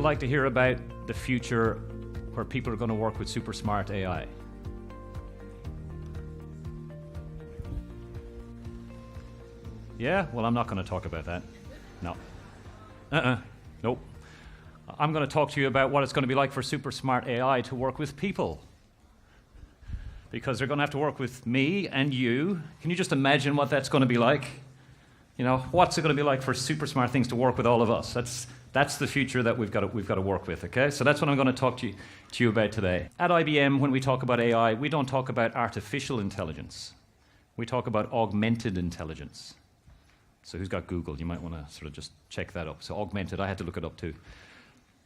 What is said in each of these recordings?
like to hear about the future where people are going to work with super smart AI? Yeah? Well, I'm not going to talk about that. No. Nope. I'm going to talk to you about what it's going to be like for super smart AI to work with people. Because they're going to have to work with me and you. Can you just imagine what that's going to be like? You know, what's it going to be like for super smart things to work with all of us? That's the future that we've got to work with, okay? So that's what I'm going to talk to you about today. At IBM, when we talk about AI, we don't talk about artificial intelligence. We talk about augmented intelligence. So who's got Google? You might want to sort of just check that up. So augmented, I had to look it up too.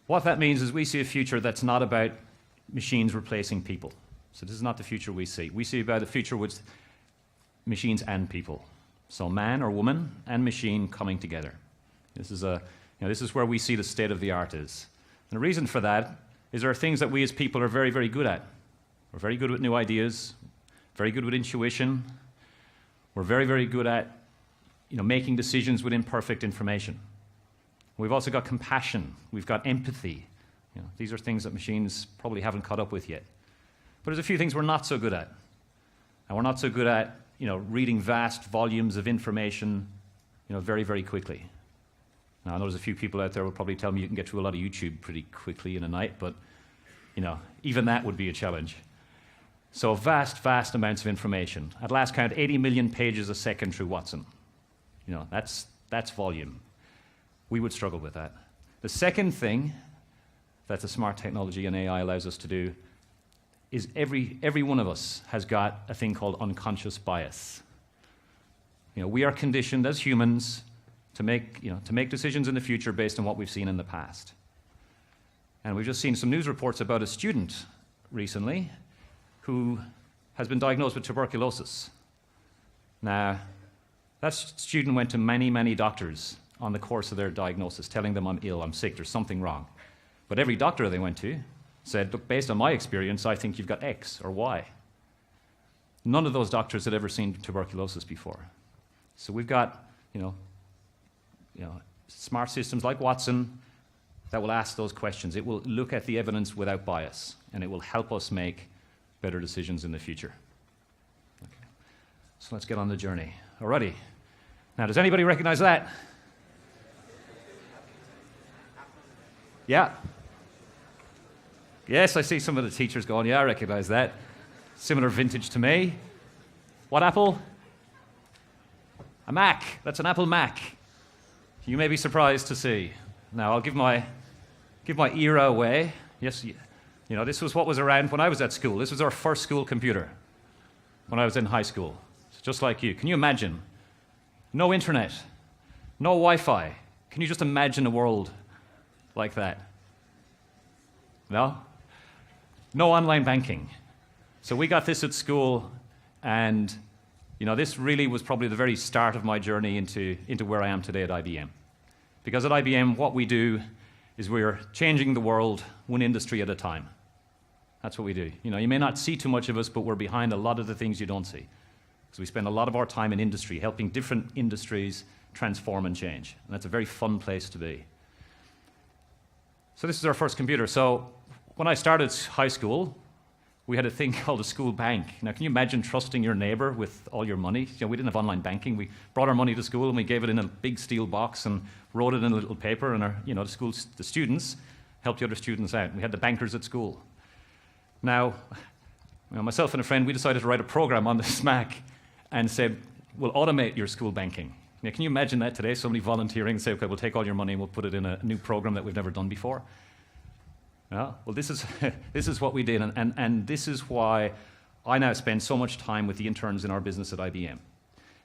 What that means is we see a future that's not about machines replacing people. So this is not the future we see. We see about a future with machines and people. So man or woman and machine coming together. This is where we see the state of the art is. And the reason for that is there are things that we as people are very, very good at. We're very good with new ideas, very good with intuition. We're very, very good at making decisions with imperfect information. We've also got compassion. We've got empathy. These are things that machines probably haven't caught up with yet. But there's a few things we're not so good at. And we're not so good at reading vast volumes of information very, very quickly. Now, I know there's a few people out there who will probably tell me you can get through a lot of YouTube pretty quickly in a night, but even that would be a challenge. So vast, vast amounts of information. At last count, 80 million pages a second through Watson. That's volume. We would struggle with that. The second thing that the smart technology and AI allows us to do is every one of us has got a thing called unconscious bias. We are conditioned as humans to make decisions in the future based on what we've seen in the past. And we've just seen some news reports about a student recently who has been diagnosed with tuberculosis. Now, that student went to many, many doctors on the course of their diagnosis, telling them I'm ill, I'm sick, there's something wrong. But every doctor they went to said, look, based on my experience, I think you've got X or Y. None of those doctors had ever seen tuberculosis before. So we've got, smart systems like Watson that will ask those questions. It will look at the evidence without bias, and it will help us make better decisions in the future. Okay. So let's get on the journey. Alrighty. Now, does anybody recognize that? Yeah. Yes, I see some of the teachers going, yeah, I recognize that. Similar vintage to me. What Apple? A Mac. That's an Apple Mac. You may be surprised to see. Now, I'll give my era away. Yes, this was what was around when I was at school. This was our first school computer when I was in high school. It's just like you. Can you imagine? No internet, no Wi-Fi. Can you just imagine a world like that? No? No online banking. So we got this at school, and this really was probably the very start of my journey into where I am today at IBM. Because at IBM, what we do is we're changing the world one industry at a time. That's what we do. You may not see too much of us, but we're behind a lot of the things you don't see. So we spend a lot of our time in industry, helping different industries transform and change. And that's a very fun place to be. So this is our first computer. So when I started high school, we had a thing called a school bank. Now, can you imagine trusting your neighbor with all your money? We didn't have online banking. We brought our money to school and we gave it in a big steel box and wrote it in a little paper. And the students helped the other students out. We had the bankers at school. Now, myself and a friend, we decided to write a program on this Mac and said, we'll automate your school banking. Now, can you imagine that today? Somebody volunteering and say, okay, we'll take all your money and we'll put it in a new program that we've never done before. Well, this is what we did, and this is why I now spend so much time with the interns in our business at IBM.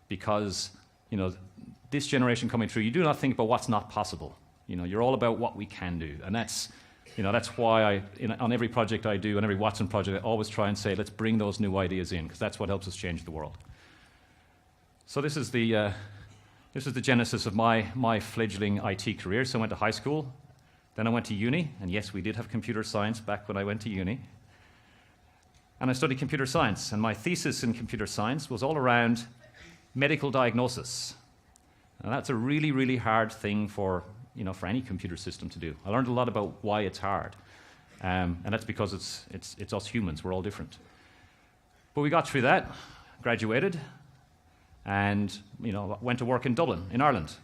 Because, this generation coming through, you do not think about what's not possible. You're all about what we can do. And that's why on every project I do, on every Watson project, I always try and say, let's bring those new ideas in, because that's what helps us change the world. So this is the genesis of my fledgling IT career. So I went to high school, then I went to uni, and yes, we did have computer science back when I went to uni. And I studied computer science, and my thesis in computer science was all around medical diagnosis. And that's a really, really hard thing for for any computer system to do. I learned a lot about why it's hard. And that's because it's us humans, we're all different. But we got through that, graduated, and went to work in Dublin, in Ireland.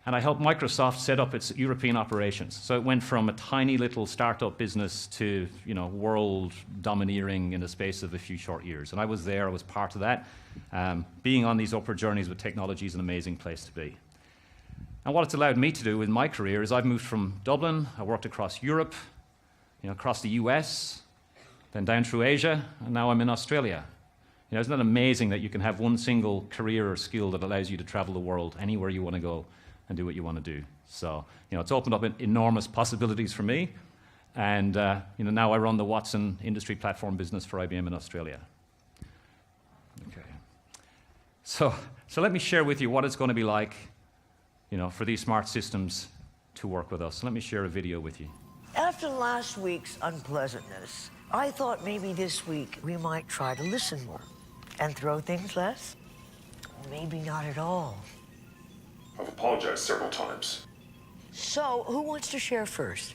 And I helped Microsoft set up its European operations. So it went from a tiny little startup business to world domineering in the space of a few short years. And I was there, I was part of that. Being on these upward journeys with technology is an amazing place to be. And what it's allowed me to do in my career is I've moved from Dublin, I worked across Europe, across the US, then down through Asia, and now I'm in Australia. Isn't that amazing that you can have one single career or skill that allows you to travel the world anywhere you want to go and do what you want to do? So, it's opened up enormous possibilities for me. And, now I run the Watson industry platform business for IBM in Australia. Okay. So let me share with you what it's going to be like, for these smart systems to work with us. Let me share a video with you. After last week's unpleasantness, I thought maybe this week we might try to listen more and throw things less. Maybe not at all. I've apologized several times. So, who wants to share first?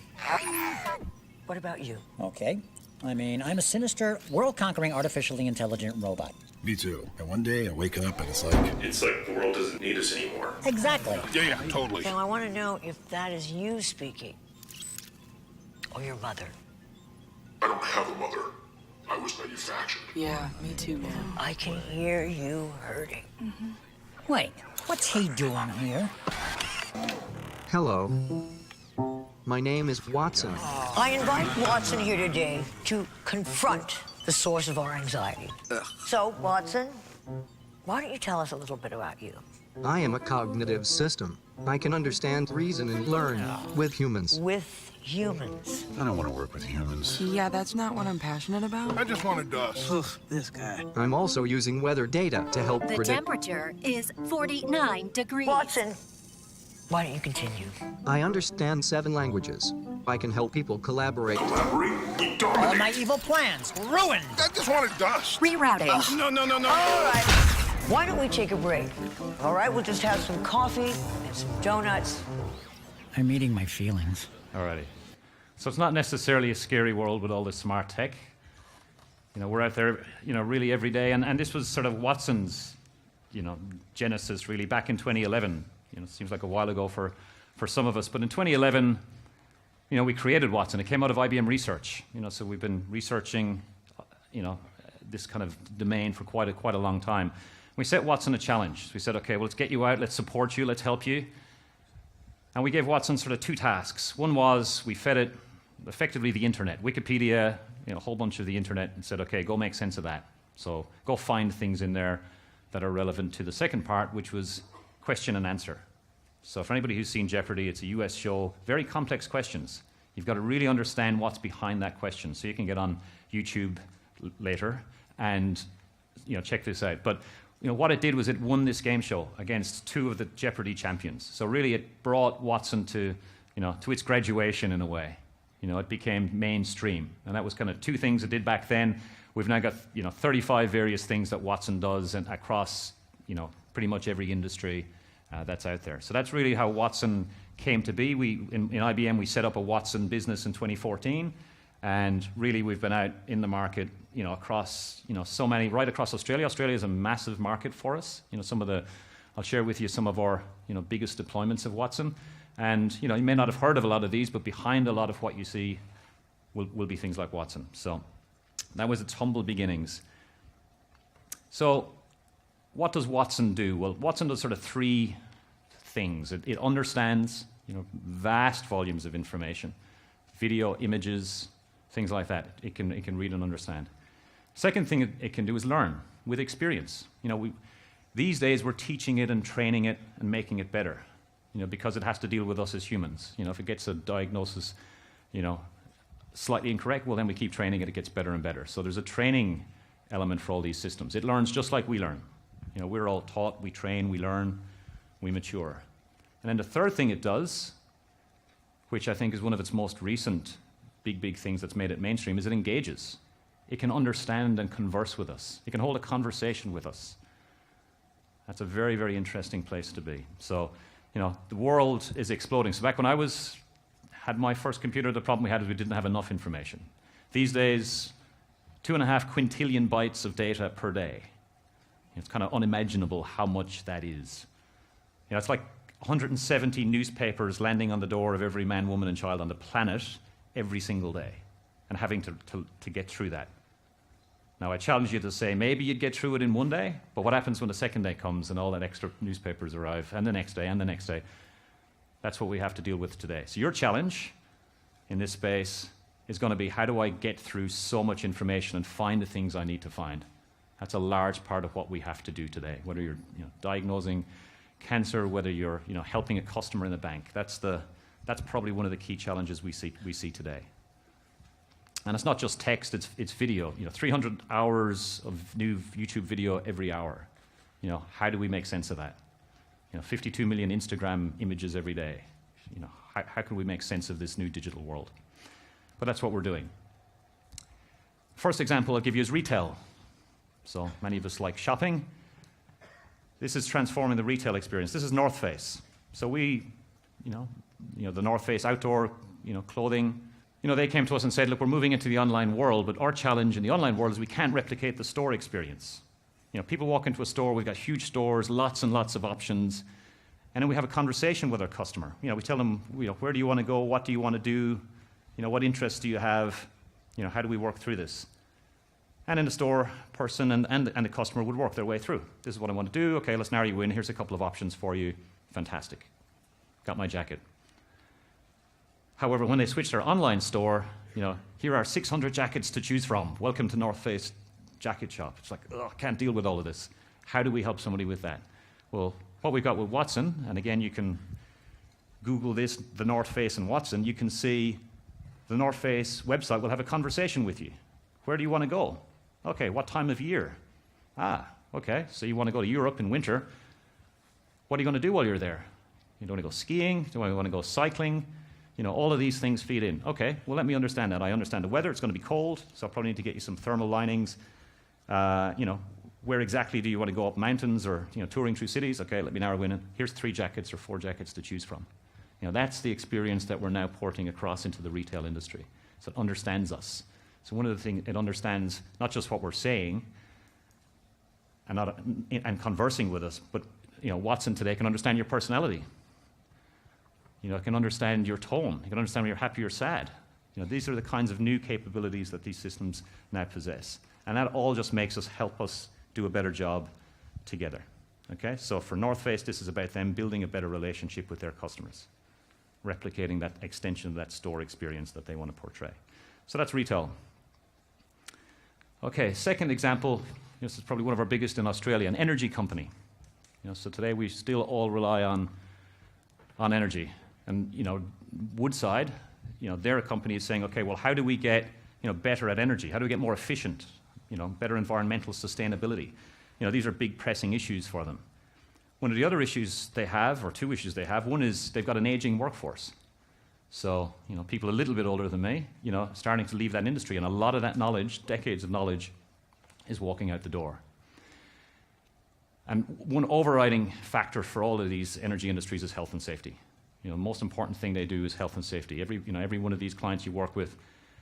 What about you? Okay. I'm a sinister, world-conquering, artificially intelligent robot. Me too. And one day I wake up and it's like the world doesn't need us anymore. Exactly. Yeah, totally. Now, I want to know if that is you speaking or your mother. I don't have a mother. I was manufactured. Yeah, me too, man. I can hear you hurting. Wait, what's he doing here? Hello. My name is Watson. I invite Watson here today to confront the source of our anxiety. So, Watson, why don't you tell us a little bit about you? I am a cognitive system. I can understand, reason, and learn with humans. With humans. I don't want to work with humans. Yeah, that's not what I'm passionate about. I just wanted dust. Oof, this guy. I'm also using weather data to help The predict. temperature is 49 degrees. Watson, why don't you continue? I understand 7 languages. I can help people collaborate. Collaborate? We All dominate. my evil plans ruined. I just wanted dust. Rerouting. No. All right. Why don't we take a break? All right, we'll just have some coffee and some donuts. I'm eating my feelings. Alrighty. So it's not necessarily a scary world with all this smart tech. We're out there, really every day. And this was sort of Watson's, genesis, really, back in 2011. It seems like a while ago for some of us. But in 2011, we created Watson. It came out of IBM research. So we've been researching, this kind of domain for quite a long time. We set Watson a challenge. So we said, okay, well, let's get you out, let's support you, let's help you. And we gave Watson sort of 2 tasks. One was we fed it effectively the internet, Wikipedia, a whole bunch of the internet, and said, okay, go make sense of that. So go find things in there that are relevant to the second part, which was question and answer. So for anybody who's seen Jeopardy, it's a US show, very complex questions. You've got to really understand what's behind that question. So you can get on YouTube later and check this out. But what it did was it won this game show against 2 of the Jeopardy champions. So really it brought Watson to its graduation in a way. It became mainstream. And that was kind of 2 things it did back then. We've now got 35 various things that Watson does and across pretty much every industry that's out there. So that's really how Watson came to be. In IBM, we set up a Watson business in 2014. And really, we've been out in the market, across, so many, right across Australia. Australia is a massive market for us. I'll share with you some of our, biggest deployments of Watson. And, you may not have heard of a lot of these, but behind a lot of what you see will be things like Watson. So that was its humble beginnings. So what does Watson do? Well, Watson does sort of 3 things. It understands, vast volumes of information, video, images, things like that. It can read and understand. Second thing it can do is learn with experience. These days we're teaching it and training it and making it better, because it has to deal with us as humans. If it gets a diagnosis, slightly incorrect, well then we keep training it, it gets better and better. So there's a training element for all these systems. It learns just like we learn. We're all taught, we train, we learn, we mature. And then the third thing it does, which I think is one of its most recent big things that's made it mainstream, is it engages. It can understand and converse with us. It can hold a conversation with us. That's a very, very interesting place to be. So The world is exploding. So back when I had my first computer, the problem we had is we didn't have enough information. These days, 2.5 quintillion bytes of data per day. It's kind of unimaginable how much that is. It's like 170 newspapers landing on the door of every man, woman, and child on the planet every single day, and having to get through that. Now, I challenge you to say maybe you'd get through it in one day, but what happens when the second day comes and all that extra newspapers arrive, and the next day, and the next day? That's what we have to deal with today. So your challenge in this space is going to be, how do I get through so much information and find the things I need to find? That's a large part of what we have to do today, whether you're diagnosing cancer, whether you're helping a customer in the bank. That's probably one of the key challenges we see today. And it's not just text, it's video. 300 hours of new YouTube video every hour. How do we make sense of that? 52 million Instagram images every day. How can we make sense of this new digital world? But that's what we're doing. First example I'll give you is retail. So many of us like shopping. This is transforming the retail experience. This is North Face. So the North Face outdoor, clothing. They came to us and said, look, we're moving into the online world, but our challenge in the online world is we can't replicate the store experience. People walk into a store, we've got huge stores, lots and lots of options, and then we have a conversation with our customer. We tell them, where do you want to go? What do you want to do? What interests do you have? How do we work through this? And in the store, person and the customer would work their way through. This is what I want to do. Okay, let's narrow you in. Here's a couple of options for you. Fantastic. Got my jacket. However, when they switch their online store, here are 600 jackets to choose from. Welcome to North Face Jacket Shop. It's like, I can't deal with all of this. How do we help somebody with that? Well, what we've got with Watson, and again, you can Google this, the North Face and Watson, you can see the North Face website will have a conversation with you. Where do you want to go? Okay, what time of year? Okay, so you want to go to Europe in winter. What are you going to do while you're there? You want to go skiing? Do you want to go cycling? All of these things feed in. Okay, well, let me understand that. I understand the weather. It's going to be cold, so I'll probably need to get you some thermal linings. Where exactly do you want to go up mountains or touring through cities? Okay, let me narrow in. Here's 3 jackets or 4 jackets to choose from. That's the experience that we're now porting across into the retail industry. So it understands us. So one of the things, it understands not just what we're saying and conversing with us, but Watson today can understand your personality. It can understand your tone. It can understand when you're happy or sad. These are the kinds of new capabilities that these systems now possess. And that all just makes us help us do a better job together. Okay? So for North Face, this is about them building a better relationship with their customers, replicating that extension of that store experience that they want to portray. So that's retail. Okay, second example, this is probably one of our biggest in Australia, an energy company. So today we still all rely on energy. And Woodside, their company is saying, okay, well, how do we get better at energy? How do we get more efficient? Better environmental sustainability. These are big pressing issues for them. One of the other issues they have, or 2 issues they have, one is they've got an aging workforce. So, people a little bit older than me, starting to leave that industry, and a lot of that knowledge, decades of knowledge, is walking out the door. And one overriding factor for all of these energy industries is health and safety. The most important thing they do is health and safety. Every one of these clients you work with,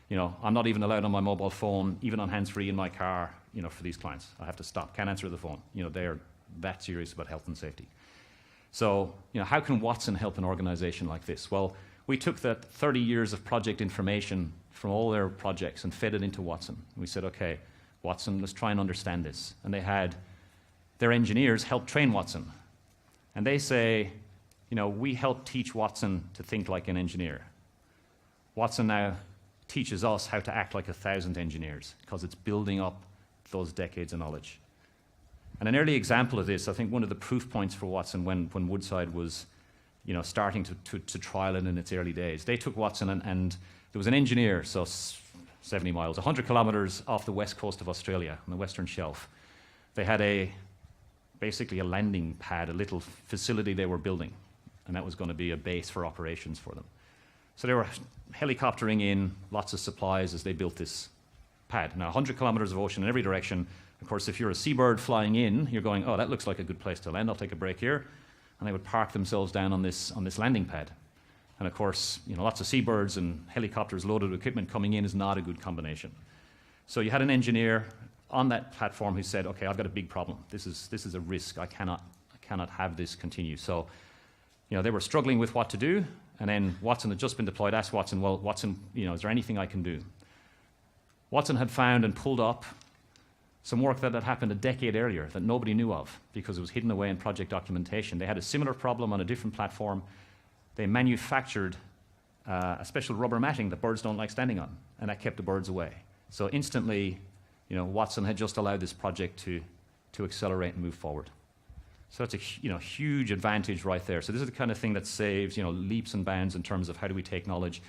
I'm not even allowed on my mobile phone, even on hands-free in my car, for these clients. I have to stop, can't answer the phone. They are that serious about health and safety. So, how can Watson help an organization like this? Well, we took that 30 years of project information from all their projects and fed it into Watson. We said, okay, Watson, let's try and understand this. And they had their engineers help train Watson. And they say, we help teach Watson to think like an engineer. Watson now teaches us how to act like 1,000 engineers because it's building up those decades of knowledge. And an early example of this, I think one of the proof points for Watson when Woodside was starting to trial it in its early days, they took Watson and there was an engineer, so 70 miles, 100 kilometers off the west coast of Australia, on the Western Shelf. They had basically a landing pad, a little facility they were building, and that was going to be a base for operations for them. So they were helicoptering in lots of supplies as they built this pad. Now, 100 kilometers of ocean in every direction. Of course, if you're a seabird flying in, you're going, oh, that looks like a good place to land. I'll take a break here. and they would park themselves down on this landing pad. And of course, lots of seabirds and helicopters loaded with equipment coming in is not a good combination. So you had an engineer on that platform who said, okay, I've got a big problem. This is a risk. I cannot have this continue. So, they were struggling with what to do, and then Watson had just been deployed. Asked Watson, well, Watson, is there anything I can do? Watson had found and pulled up some work that had happened a decade earlier that nobody knew of because it was hidden away in project documentation. They had a similar problem on a different platform. They manufactured a special rubber matting that birds don't like standing on, and that kept the birds away. So instantly, Watson had just allowed this project to accelerate and move forward. So that's a huge advantage right there. So this is the kind of thing that saves leaps and bounds in terms of how do we take knowledge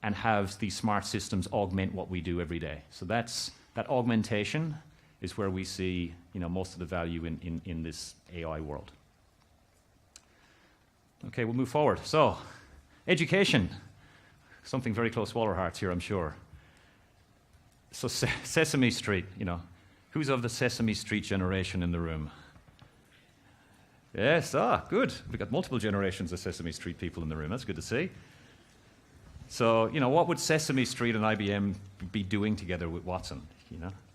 and have these smart systems augment what we do every day. So that augmentation is where we see most of the value in this AI world. Okay, we'll move forward. So, education, something very close to all our hearts here, I'm sure. So Sesame Street, who's of the Sesame Street generation in the room? Yes, good. We've got multiple generations of Sesame Street people in the room. That's good to see. So, what would Sesame Street and IBM be doing together with Watson?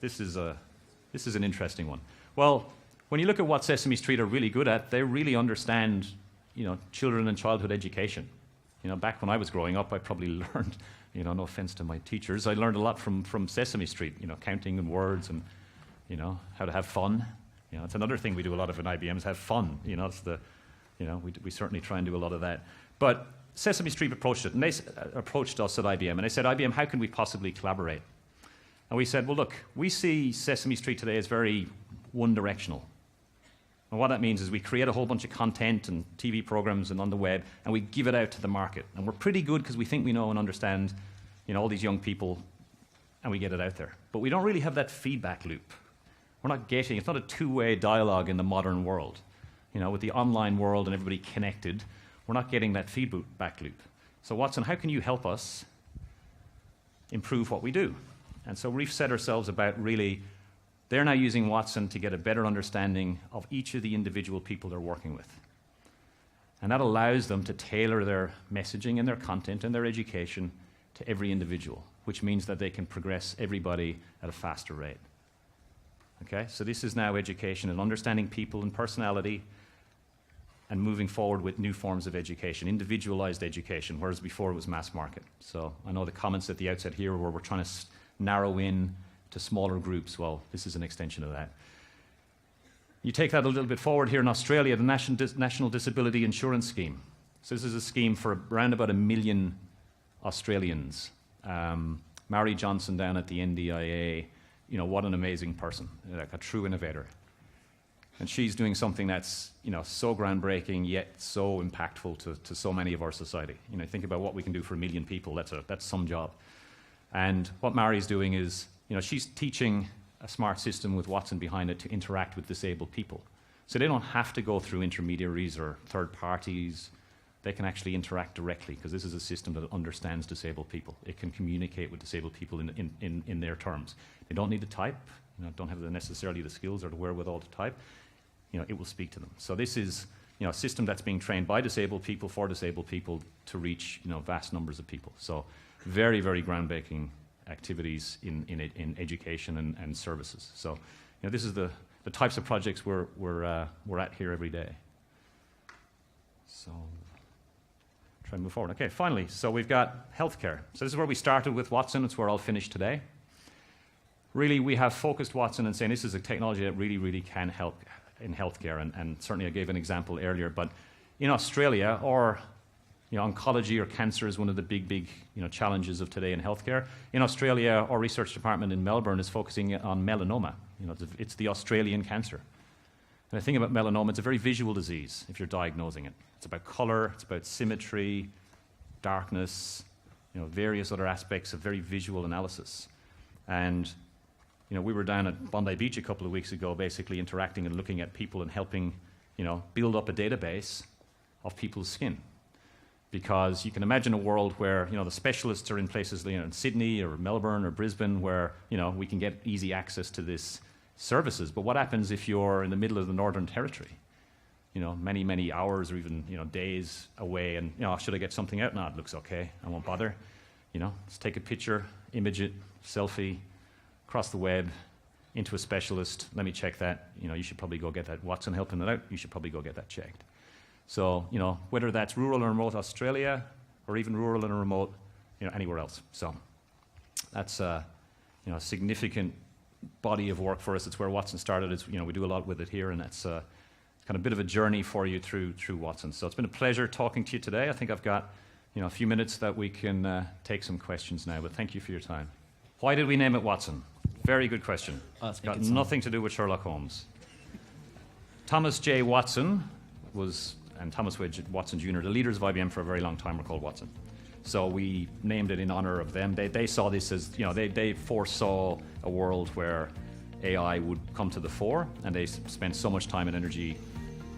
This is an interesting one. Well, when you look at what Sesame Street are really good at, they really understand, children and childhood education. Back when I was growing up, I probably learned, no offense to my teachers, I learned a lot from Sesame Street, counting and words and, how to have fun. It's another thing we do a lot of in IBM is have fun. We certainly try and do a lot of that. But Sesame Street approached it, and they approached us at IBM, and they said, IBM, how can we possibly collaborate? And we said, well, look, we see Sesame Street today as very one-directional. And what that means is we create a whole bunch of content and TV programs and on the web, and we give it out to the market. And we're pretty good because we think we know and understand, all these young people, and we get it out there. But we don't really have that feedback loop. We're not getting, it's not a two-way dialogue in the modern world. With the online world and everybody connected, we're not getting that feedback loop. So Watson, how can you help us improve what we do? And so we've set ourselves about really, they're now using Watson to get a better understanding of each of the individual people they're working with. And that allows them to tailor their messaging and their content and their education to every individual, which means that they can progress everybody at a faster rate. Okay, so this is now education and understanding people and personality and moving forward with new forms of education, individualized education, whereas before it was mass market. So I know the comments at the outset here where we're trying to narrow in to smaller groups. Well, this is an extension of that. You take that a little bit forward here in Australia, the National Disability Insurance Scheme. So this is a scheme for around about 1 million Australians. Mary Johnson down at the NDIA, what an amazing person, like a true innovator. And she's doing something that's, so groundbreaking yet so impactful to so many of our society. Think about what we can do for 1 million people. That's some job. And what Mary's doing is, she's teaching a smart system with Watson behind it to interact with disabled people. So they don't have to go through intermediaries or third parties. They can actually interact directly because this is a system that understands disabled people. It can communicate with disabled people in their terms. They don't need to type, don't have necessarily the skills or the wherewithal to type. It will speak to them. So this is a system that's being trained by disabled people for disabled people to reach vast numbers of people. So very, very groundbreaking activities in education and services. So this is the types of projects we're at here every day. So try and move forward. Okay, finally, so we've got healthcare. So this is where we started with Watson. It's where I'll finish today. Really, we have focused Watson and saying this is a technology that really, really can help in healthcare. And certainly I gave an example earlier, but in Australia, oncology or cancer is one of the big challenges of today in healthcare. In Australia, our research department in Melbourne is focusing on melanoma. It's the Australian cancer. And the thing about melanoma, it's a very visual disease if you're diagnosing it. It's about color, it's about symmetry, darkness, various other aspects of very visual analysis. And we were down at Bondi Beach a couple of weeks ago, basically interacting and looking at people and helping, build up a database of people's skin. Because you can imagine a world where, the specialists are in places, in Sydney or Melbourne or Brisbane where, we can get easy access to this services. But what happens if you're in the middle of the Northern Territory? many, many hours or even, days away, and, should I get something out? No, it looks okay. I won't bother. Let's take a picture, image it, selfie, across the web, into a specialist. Let me check that. You should probably go get that. Watson helping that out. You should probably go get that checked. So, whether that's rural and remote Australia or even rural and remote, anywhere else. So that's, a significant body of work for us. It's where Watson started. It's, we do a lot with it here, and that's kind of a bit of a journey for you through Watson. So it's been a pleasure talking to you today. I think I've got, a few minutes that we can take some questions now, but thank you for your time. Why did we name it Watson? Very good question. It's got nothing to do with Sherlock Holmes. Thomas J. Watson and Thomas Watson Jr., the leaders of IBM for a very long time, were called Watson. So we named it in honor of them. They saw this as, they foresaw a world where AI would come to the fore, and they spent so much time and energy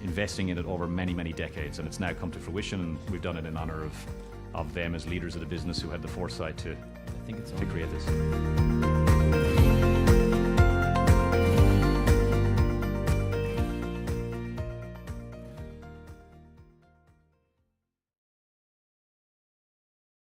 investing in it over many, many decades, and it's now come to fruition, and we've done it in honor of them as leaders of the business who had the foresight to create this.